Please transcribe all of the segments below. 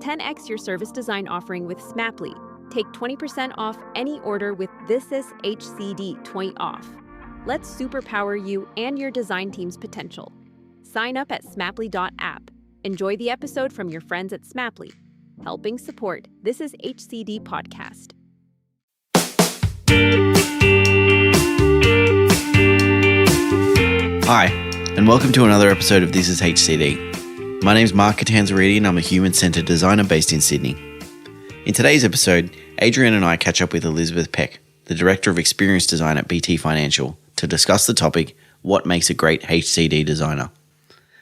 10x your service design offering with Smapply. Take 20% off any order with This Is HCD 20 off. Let's superpower you and your design team's potential. Sign up at smapply.app. Enjoy the episode from your friends at Smapply, helping support This Is HCD podcast. Hi, and welcome to another episode of This Is HCD. My name's Catanzariti and I'm a human-centered designer based in Sydney. In today's episode, Adrienne and I catch up with Elizabeth Pek, the Director of Experience Design at BT Financial, to discuss the topic, what makes a great HCD designer.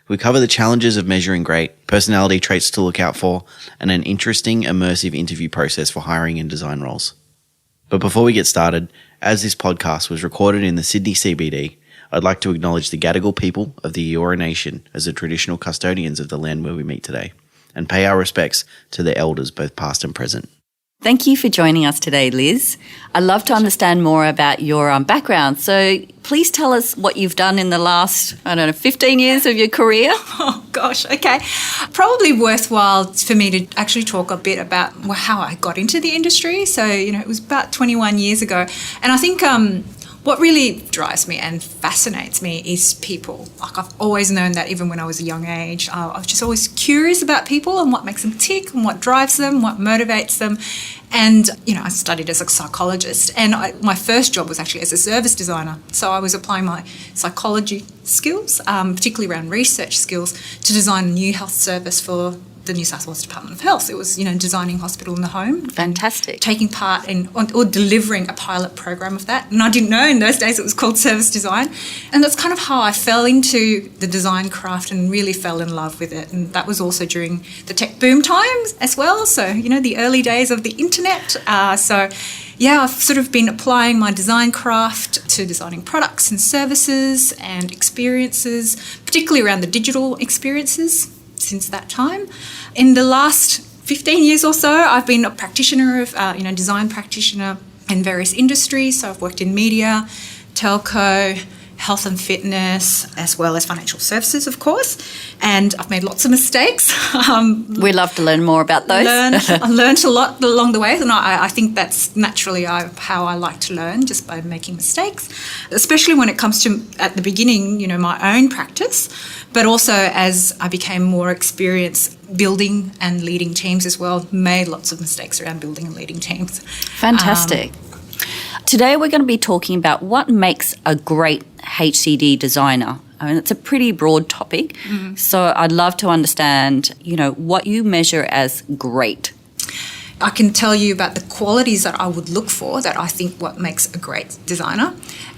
We cover the challenges of measuring great, personality traits to look out for, and an interesting, immersive interview process for hiring and design roles. But before we get started, as this podcast was recorded in the Sydney CBD, I'd like to acknowledge the Gadigal people of the Eora Nation as the traditional custodians of the land where we meet today, and pay our respects to the elders both past and present. Thank you for joining us today, Liz. I'd love to understand more about your background. So please tell us what you've done in the last, 15 years of your career. Oh, gosh, okay. Probably worthwhile for me to actually talk a bit about how I got into the industry. So, it was about 21 years ago. And I think what really drives me and fascinates me is people. Like, I've always known that even when I was a young age. I was just always curious about people and what makes them tick and what drives them, what motivates them. And, I studied as a psychologist, and my first job was actually as a service designer. So I was applying my psychology skills, particularly around research skills, to design a new health service for the New South Wales Department of Health. It was, designing hospital in the home. Fantastic. Taking part in or delivering a pilot program of that. And I didn't know in those days it was called service design. And that's kind of how I fell into the design craft and really fell in love with it. And that was also during the tech boom times as well. So, the early days of the internet. I've sort of been applying my design craft to designing products and services and experiences, particularly around the digital experiences since that time. In the last 15 years or so, I've been a practitioner of, design practitioner in various industries. So I've worked in media, telco, health and fitness, as well as financial services, of course. And I've made lots of mistakes. We'd love to learn more about those. I learned a lot along the way, and I think that's naturally how I like to learn, just by making mistakes, especially when it comes to, at the beginning, my own practice, but also as I became more experienced building and leading teams as well, made lots of mistakes around building and leading teams. Fantastic. Today we're going to be talking about what makes a great HCD designer. I mean, it's a pretty broad topic, so I'd love to understand, what you measure as great. I can tell you about the qualities that I would look for that I think what makes a great designer.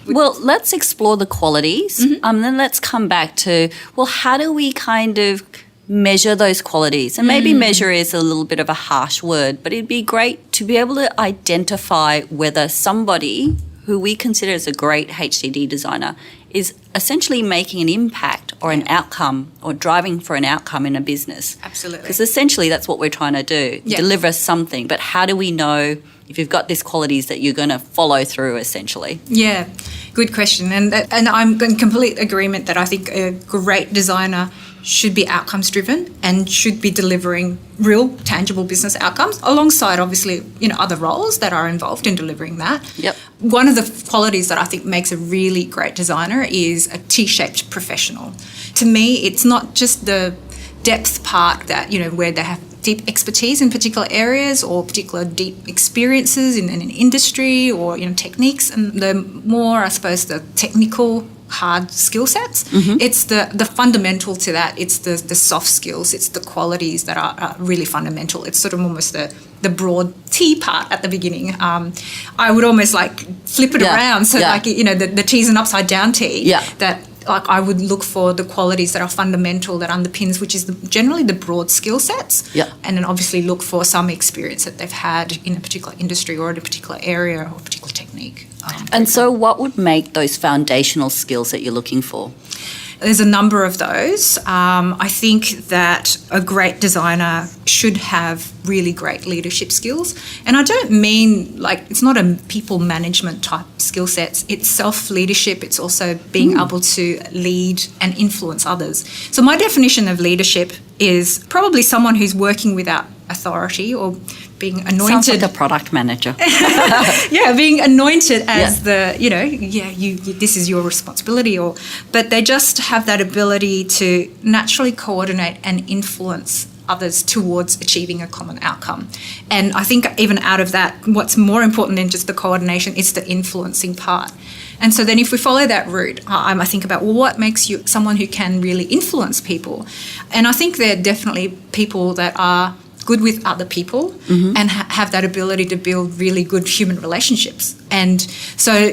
Well, let's explore the qualities, then let's come back to, how do we kind of measure those qualities? And maybe measure is a little bit of a harsh word, but it'd be great to be able to identify whether somebody who we consider as a great HCD designer is essentially making an impact or an outcome or driving for an outcome in a business. Absolutely. Because essentially that's what we're trying to do, deliver something. But how do we know if you've got these qualities that you're going to follow through essentially? Yeah, good question. And I'm in complete agreement that I think a great designer should be outcomes driven and should be delivering real tangible business outcomes alongside obviously other roles that are involved in delivering that. Yep. One of the qualities that I think makes a really great designer is a T-shaped professional. To me, it's not just the depth part that where they have deep expertise in particular areas or particular deep experiences in an industry or techniques, and the more, I suppose, the technical hard skill sets. It's the fundamental to that. It's the soft skills. It's the qualities that are really fundamental. It's sort of almost the broad T part at the beginning. I would almost flip it around. So the T's an upside down T. Yeah. That I would look for the qualities that are fundamental, that underpins, which is generally the broad skill sets. Yeah. And then obviously look for some experience that they've had in a particular industry or in a particular area or a particular technique. And so what would make those foundational skills that you're looking for? There's a number of those. I think that a great designer should have really great leadership skills. And I don't mean it's not a people management type skill sets. It's self-leadership. It's also being able to lead and influence others. So my definition of leadership is probably someone who's working without authority or being Sounds anointed. like a product manager. Being anointed as this is your responsibility, but they just have that ability to naturally coordinate and influence others towards achieving a common outcome. And I think even out of that, what's more important than just the coordination is the influencing part. And so then if we follow that route, I think about, well, what makes you someone who can really influence people? And I think there are definitely people that are good with other people and have that ability to build really good human relationships. And so,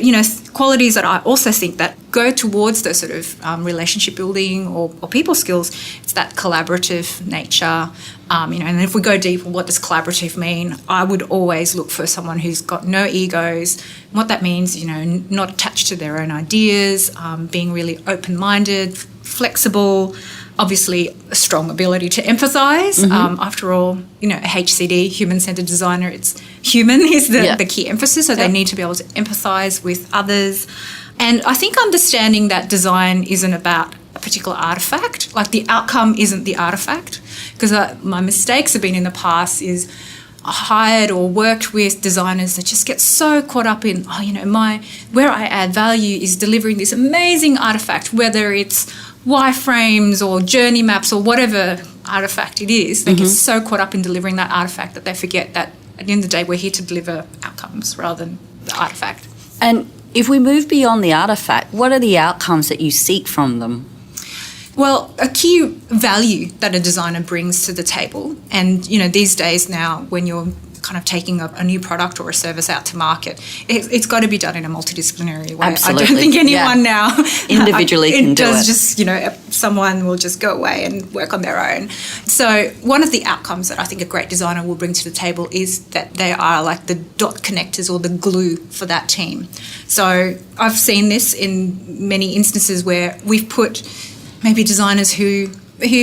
qualities that I also think that go towards the sort of relationship building or people skills, it's that collaborative nature. And if we go deep, what does collaborative mean? I would always look for someone who's got no egos. What that means, not attached to their own ideas, being really open-minded, flexible, obviously a strong ability to empathise. After all, a HCD, human-centred designer, it's human is the key emphasis, so they need to be able to empathise with others. And I think understanding that design isn't about a particular artefact, like the outcome isn't the artefact, because my mistakes have been in the past is I hired or worked with designers that just get so caught up in, where I add value is delivering this amazing artefact, whether it's wireframes or journey maps or whatever artefact it is. They get so caught up in delivering that artefact that they forget that at the end of the day we're here to deliver outcomes rather than the artefact. And if we move beyond the artefact, what are the outcomes that you seek from them? Well, a key value that a designer brings to the table, and these days now when you're kind of taking a new product or a service out to market, it's got to be done in a multidisciplinary way. Absolutely. I don't think anyone now individually can do it. Just someone will just go away and work on their own. So one of the outcomes that I think a great designer will bring to the table is that they are like the dot connectors or the glue for that team. So I've seen this in many instances where we've put maybe designers who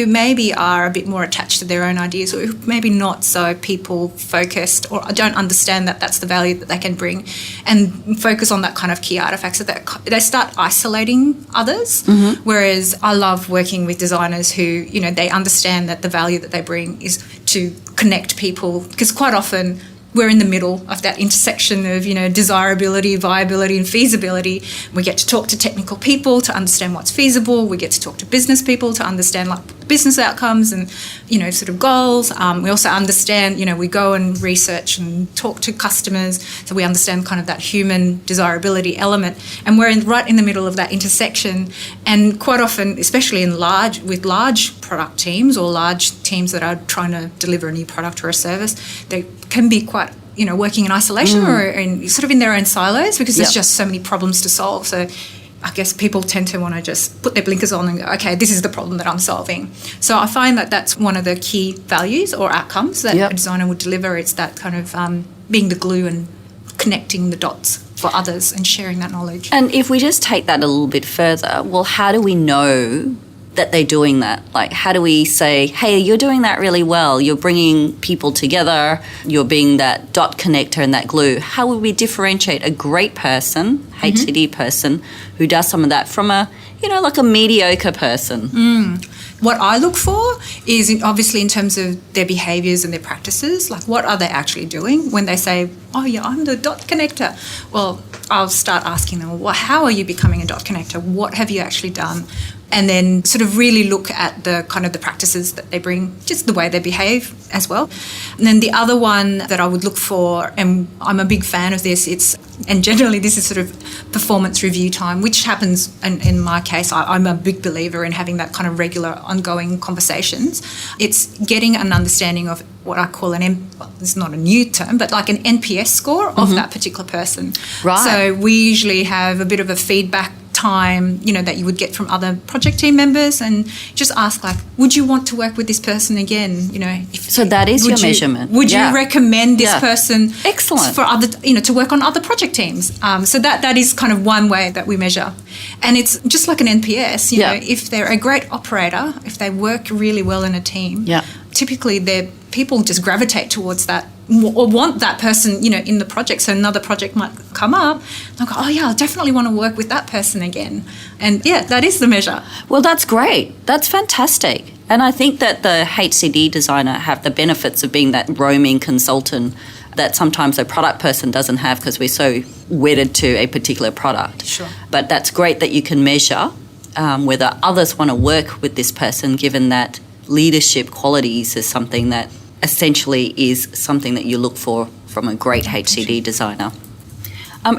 maybe are a bit more attached to their own ideas or maybe not so people focused or don't understand that that's the value that they can bring and focus on that kind of key artifacts so that they start isolating others. Whereas I love working with designers who, they understand that the value that they bring is to connect people, because quite often we're in the middle of that intersection of, desirability, viability and feasibility. We get to talk to technical people to understand what's feasible. We get to talk to business people to understand business outcomes and, sort of goals. We also understand, we go and research and talk to customers, so we understand kind of that human desirability element. And we're right in the middle of that intersection. And quite often, especially with large product teams or large teams that are trying to deliver a new product or a service, they can be quite, working in isolation or sort of in their own silos because there's just so many problems to solve. So I guess people tend to want to just put their blinkers on and go, okay, this is the problem that I'm solving. So I find that that's one of the key values or outcomes that a designer would deliver. It's that kind of being the glue and connecting the dots for others and sharing that knowledge. And if we just take that a little bit further, well, how do we know that they're doing that? Like, how do we say, hey, you're doing that really well, you're bringing people together, you're being that dot connector and that glue? How would we differentiate a great person, HCD person, who does some of that from a, like a mediocre person? What I look for is obviously in terms of their behaviours and their practices, like what are they actually doing when they say, oh yeah, I'm the dot connector. Well, I'll start asking them, well, how are you becoming a dot connector? What have you actually done? And then sort of really look at the kind of the practices that they bring, just the way they behave as well. And then the other one that I would look for, and I'm a big fan of this, and generally this is sort of performance review time, which happens, in my case, I'm a big believer in having that kind of regular ongoing conversations. It's getting an understanding of what I call it's not a new term, but like an NPS score of that particular person. Right. So we usually have a bit of a feedback time, that you would get from other project team members, and just ask would you want to work with this person again? So that is your measurement. Would you recommend this person? Excellent. For other, to work on other project teams? So that is kind of one way that we measure, and it's just like an NPS. If they're a great operator, if they work really well in a team, typically people just gravitate towards that or want that person, in the project. So another project might come up. They'll go, oh, yeah, I definitely want to work with that person again. And, that is the measure. Well, that's great. That's fantastic. And I think that the HCD designer have the benefits of being that roaming consultant that sometimes a product person doesn't have because we're so wedded to a particular product. Sure. But that's great that you can measure whether others want to work with this person, given that leadership qualities is something that essentially is something that you look for from a great HCD designer.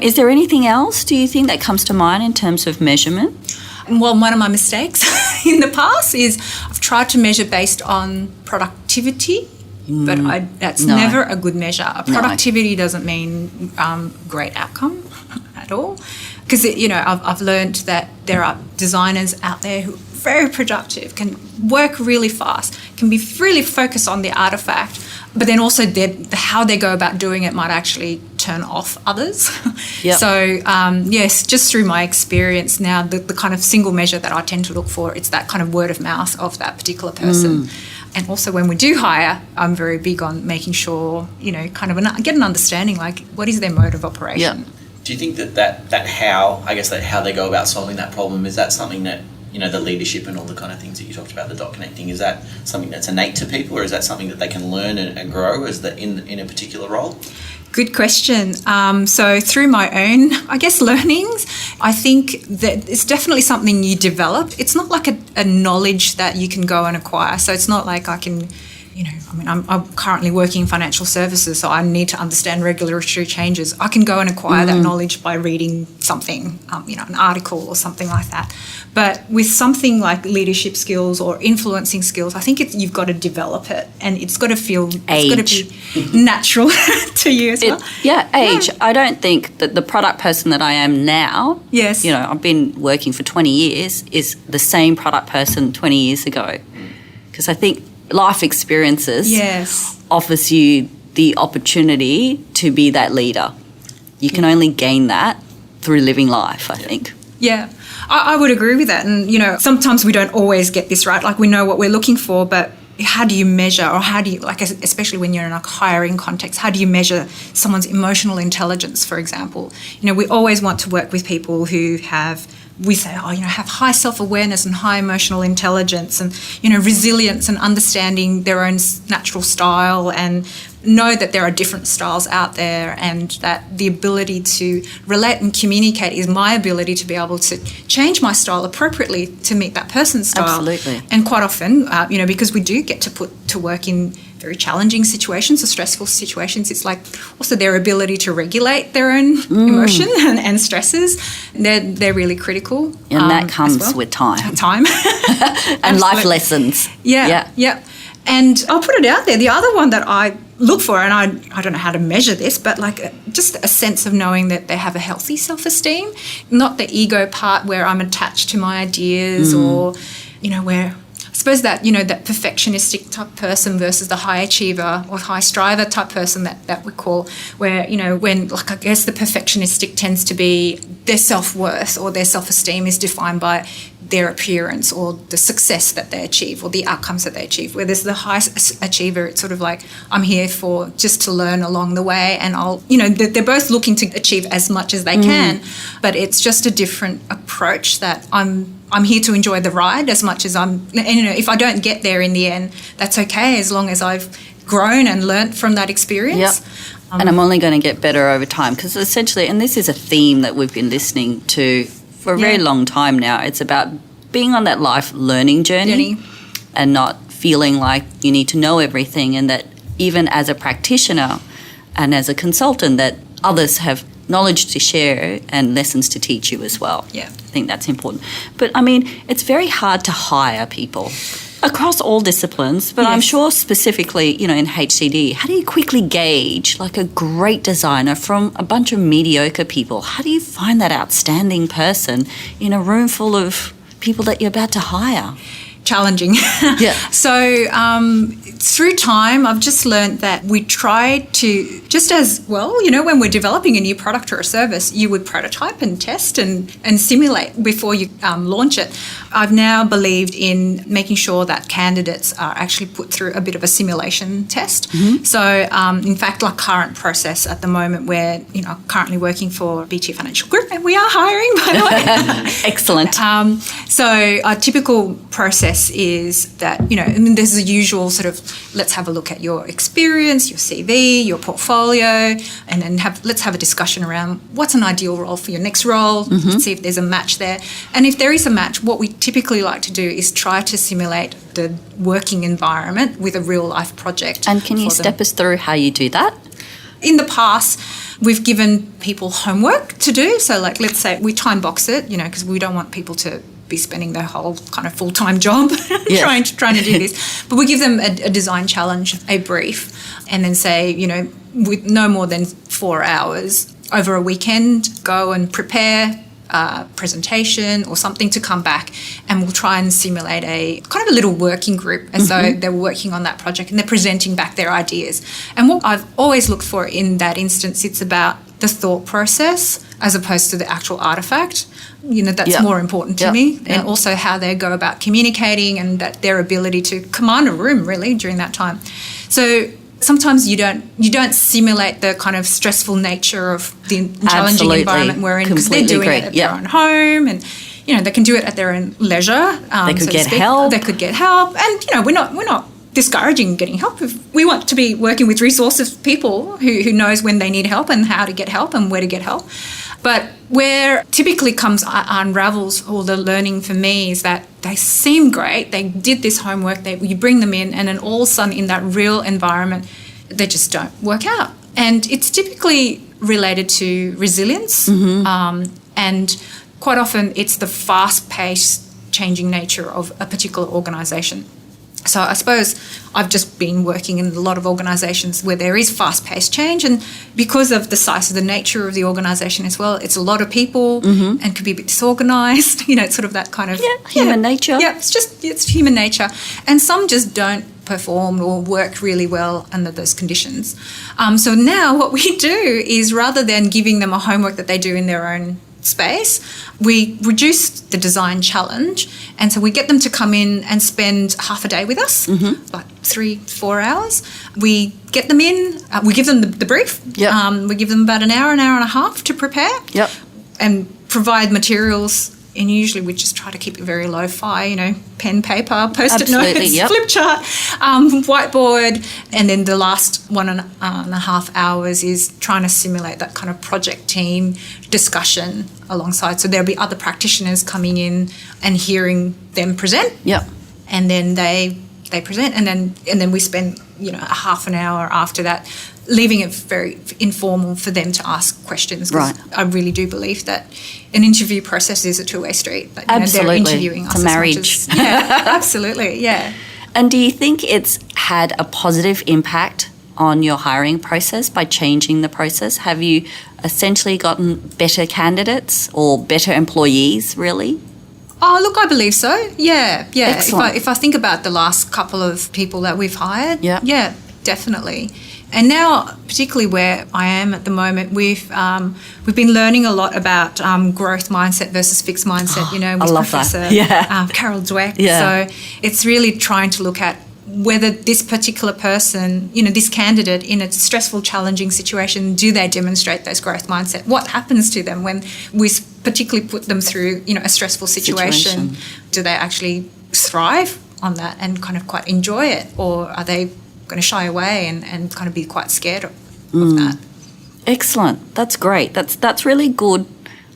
Is there anything else, do you think, that comes to mind in terms of measurement? Well, one of my mistakes in the past is I've tried to measure based on productivity, but that's never a good measure. Productivity doesn't mean great outcome at all. Because, I've learned that there are designers out there who are very productive, can work really fast, can be really focused on the artifact, but then also how they go about doing it might actually turn off others. Yep. So, yes, just through my experience now, the kind of single measure that I tend to look for, it's that kind of word of mouth of that particular person. And also when we do hire, I'm very big on making sure, kind of get an understanding, like what is their mode of operation. Yep. Do you think that how they go about solving that problem, is that something that, the leadership and all the kind of things that you talked about, the dot connecting, is that something that's innate to people, or is that something that they can learn and grow as in a particular role? Good question. So through my own, learnings, I think that it's definitely something you develop. It's not like a knowledge that you can go and acquire. So it's not like I can, I'm currently working in financial services, so I need to understand regulatory changes. I can go and acquire that knowledge by reading something, an article or something like that. But with something like leadership skills or influencing skills, I think you've got to develop it, and it's got to feel, it's got to be natural to you as well. Age. Yeah. I don't think that the product person that I am now, yes, I've been working for 20 years, is the same product person 20 years ago. Because I think life experiences offers you the opportunity to be that leader. You can only gain that through living life, I think. Yeah, I would agree with that. And, sometimes we don't always get this right. Like, we know what we're looking for, but how do you measure, or how do you, especially when you're in a hiring context, how do you measure someone's emotional intelligence, for example? We always want to work with people who have high self-awareness and high emotional intelligence and, resilience and understanding their own natural style, and know that there are different styles out there, and that the ability to relate and communicate is my ability to be able to change my style appropriately to meet that person's style. Absolutely. And quite often, because we do get to put to work in very challenging situations or stressful situations, it's like also their ability to regulate their own emotion and stresses. They're really critical. And that comes with time. Time. And life lessons. Yeah. And I'll put it out there. The other one that I look for, and I don't know how to measure this, but just a sense of knowing that they have a healthy self-esteem, not the ego part where I'm attached to my ideas or, where I suppose that, that perfectionistic type person versus the high achiever or high striver type person that we call, where, when the perfectionistic tends to be their self-worth or their self-esteem is defined by their appearance or the success that they achieve or the outcomes that they achieve. Where there's the high achiever, it's sort of like, I'm here for just to learn along the way, and they're both looking to achieve as much as they can, but it's just a different approach that I'm here to enjoy the ride as much as if I don't get there in the end, that's okay, as long as I've grown and learnt from that experience. Yep. And I'm only going to get better over time, because essentially, and this is a theme that we've been listening to for a very long time now, it's about being on that life learning journey and not feeling like you need to know everything, and that even as a practitioner and as a consultant, that others have knowledge to share and lessons to teach you as well. Yeah. I think that's important. But, it's very hard to hire people across all disciplines, but I'm sure specifically, in HCD, how do you quickly gauge a great designer from a bunch of mediocre people? How do you find that outstanding person in a room full of people that you're about to hire? Challenging. Yeah. So through time, I've just learned that we try to, just as well, when we're developing a new product or a service, you would prototype and test and simulate before you launch it. I've now believed in making sure that candidates are actually put through a bit of a simulation test. So in fact, current process at the moment, where currently working for BT Financial Group, and we are hiring, by the way. Excellent. So a typical process process is that, there's the usual sort of, let's have a look at your experience, your CV, your portfolio, and then let's have a discussion around what's an ideal role for your next role, see if there's a match there. And if there is a match, what we typically like to do is try to simulate the working environment with a real life project. And can you step us through how you do that? In the past, we've given people homework to do. So let's say we time box it, because we don't want people to be spending their whole kind of full-time job trying to do this. But we give them a design challenge, a brief, and then say, with no more than 4 hours over a weekend, go and prepare a presentation or something to come back, and we'll try and simulate a kind of a little working group. And so they're working on that project and they're presenting back their ideas. And what I've always looked for in that instance, it's about the thought process as opposed to the actual artifact. That's more important to me. And also how they go about communicating and that their ability to command a room really during that time. So sometimes you don't simulate the kind of stressful nature of the challenging environment we're in, because they're doing it at their own home, and they can do it at their own leisure. They could get help. They could get help, and we're not discouraging getting help. If we want to be working with resources people who knows when they need help and how to get help and where to get help. But where typically unravels all the learning for me is that they seem great, they did this homework, you bring them in, and then all of a sudden in that real environment, they just don't work out. And it's typically related to resilience, and quite often it's the fast-paced changing nature of a particular organisation. So I suppose I've just been working in a lot of organisations where there is fast-paced change, and because of the size of the nature of the organisation as well, it's a lot of people and could be a bit disorganised. It's sort of that kind of human nature. Yeah, it's human nature, and some just don't perform or work really well under those conditions. So now what we do is, rather than giving them a homework that they do in their own space, we reduce the design challenge, and so we get them to come in and spend half a day with us, like 3-4 hours. We get them in, we give them the brief, we give them about an hour and a half to prepare, and provide materials. And usually we just try to keep it very lo-fi, pen, paper, post-it notes, flip chart, whiteboard. And then the last 1.5 hours is trying to simulate that kind of project team discussion alongside. So there'll be other practitioners coming in and hearing them present. And then they present, and then we spend, a half an hour after that leaving it very informal for them to ask questions. Right. I really do believe that an interview process is a two-way street. That, absolutely. They're interviewing us it's a marriage. Absolutely, yeah. And do you think it's had a positive impact on your hiring process by changing the process? Have you essentially gotten better candidates or better employees, really? Oh, look, I believe so. Yeah. Excellent. If I think about the last couple of people that we've hired, yeah, definitely. And now, particularly where I am at the moment, we've been learning a lot about growth mindset versus fixed mindset. With I love Professor Carol Dweck. Yeah. So it's really trying to look at whether this particular person, this candidate in a stressful, challenging situation, do they demonstrate those growth mindset? What happens to them when we particularly put them through, a stressful situation? Do they actually thrive on that and kind of quite enjoy it, or are they going to shy away and kind of be quite scared of that? Excellent. That's great. That's really good,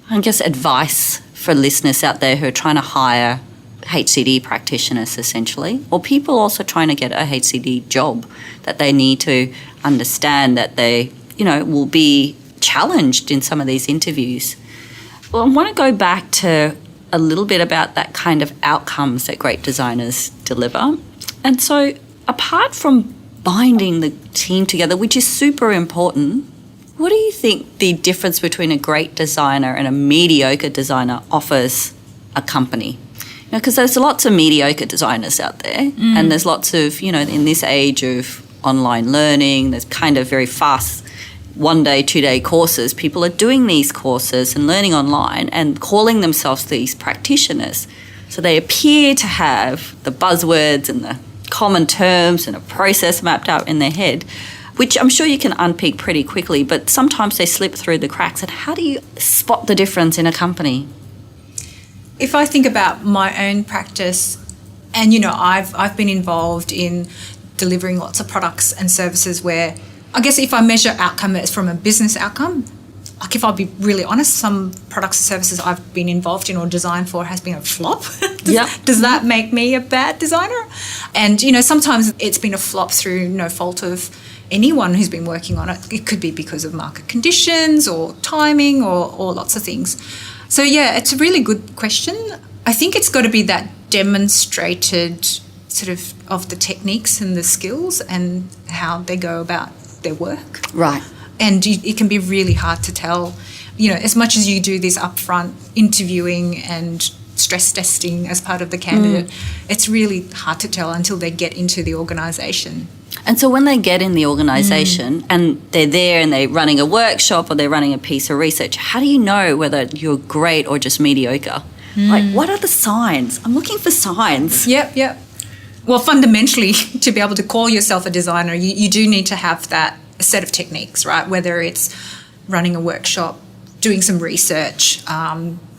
I guess, advice for listeners out there who are trying to hire HCD practitioners, essentially, or people also trying to get a HCD job, that they need to understand that they, will be challenged in some of these interviews. Well, I want to go back to a little bit about that kind of outcomes that great designers deliver. And so apart from binding the team together, which is super important, what do you think the difference between a great designer and a mediocre designer offers a company? Because there's lots of mediocre designers out there, and there's lots of, in this age of online learning, there's kind of very fast 1-day, 2-day courses. People are doing these courses and learning online and calling themselves these practitioners. So they appear to have the buzzwords and the common terms and a process mapped out in their head, which I'm sure you can unpick pretty quickly, but sometimes they slip through the cracks. And how do you spot the difference in a company? If I think about my own practice, And, you know, I've been involved in delivering lots of products and services where, I guess if I measure outcome as from a business outcome, like if I'll be really honest, some products and services I've been involved in or designed for has been a flop. Does that make me a bad designer? And, you know, sometimes it's been a flop through no fault of anyone who's been working on it. It could be because of market conditions or timing or lots of things. So, yeah, it's a really good question. I think it's got to be that demonstrated sort of the techniques and the skills and how they go about their work. Right. And it can be really hard to tell, you know, as much as you do this upfront interviewing and stress testing as part of the candidate, it's really hard to tell until they get into the organisation. And so when they get in the organisation and they're there and they're running a workshop or they're running a piece of research, how do you know whether you're great or just mediocre? Like, what are the signs? I'm looking for signs. Yep. Well, fundamentally, to be able to call yourself a designer, you do need to have that set of techniques, right? Whether it's running a workshop, doing some research,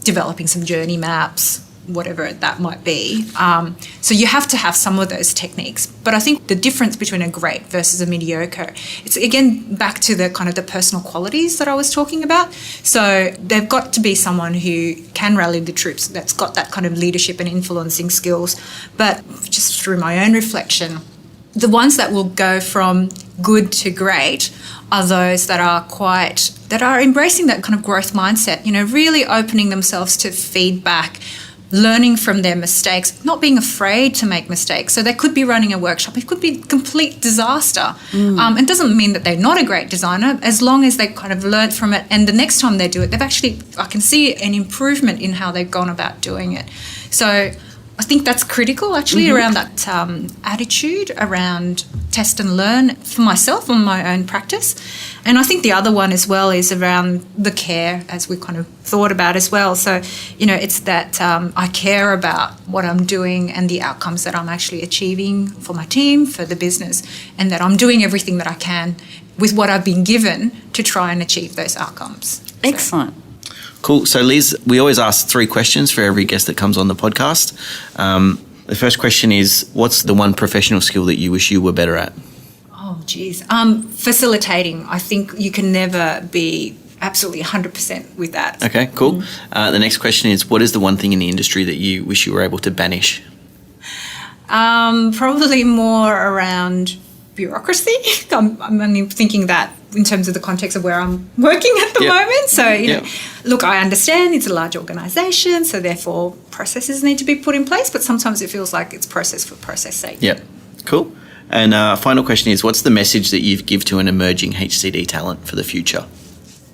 developing some journey maps, whatever that might be. So you have to have some of those techniques. But I think the difference between a great versus a mediocre, it's again back to the kind of the personal qualities that I was talking about. So they've got to be someone who can rally the troops, that's got that kind of leadership and influencing skills. But just through my own reflection, the ones that will go from good to great are those that are embracing that kind of growth mindset, you know, really opening themselves to feedback, learning from their mistakes, not being afraid to make mistakes. So they could be running a workshop. It could be complete disaster. It doesn't mean that they're not a great designer, as long as they kind of learned from it. And the next time they do it, I can see an improvement in how they've gone about doing it. So I think that's critical, actually, around that attitude, around test and learn for myself and my own practice. And I think the other one as well is around the care, as we kind of thought about as well. So, you know, it's that I care about what I'm doing and the outcomes that I'm actually achieving for my team, for the business, and that I'm doing everything that I can with what I've been given to try and achieve those outcomes. Excellent. Cool. So, Liz, we always ask 3 questions for every guest that comes on the podcast. The first question is, what's the one professional skill that you wish you were better at? Oh, geez. Facilitating. I think you can never be absolutely 100% with that. Okay, cool. The next question is, what is the one thing in the industry that you wish you were able to banish? Probably more around bureaucracy. I'm thinking that in terms of the context of where I'm working at the moment. So, you know, look, I understand it's a large organisation, so therefore processes need to be put in place, but sometimes it feels like it's process for process sake. Yeah, cool. And final question is, what's the message that you give to an emerging HCD talent for the future?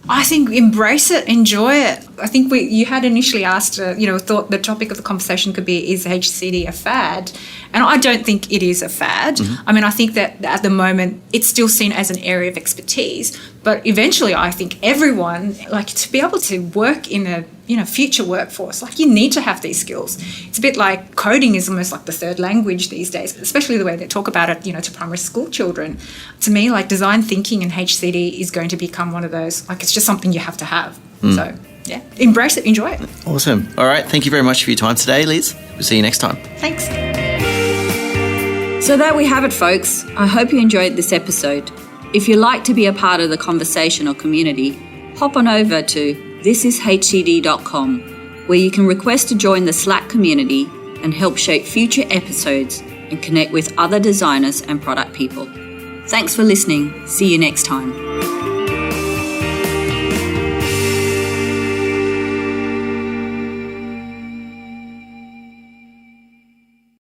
I think embrace it, enjoy it. I think you had initially asked, thought the topic of the conversation could be, is HCD a fad? And I don't think it is a fad. I mean, I think that at the moment it's still seen as an area of expertise, but eventually I think everyone, like, to be able to work in a future workforce, like, you need to have these skills. It's a bit like coding is almost like the third language these days, especially the way they talk about it, to primary school children. To me, like, design thinking and HCD is going to become one of those, like, it's just something you have to have. So, yeah, embrace it, enjoy it. Awesome. All right. Thank you very much for your time today, Liz. We'll see you next time. Thanks. So there we have it, folks. I hope you enjoyed this episode. If you'd like to be a part of the conversation or community, hop on over to thisishcd.com, where you can request to join the Slack community and help shape future episodes and connect with other designers and product people. Thanks for listening. See you next time.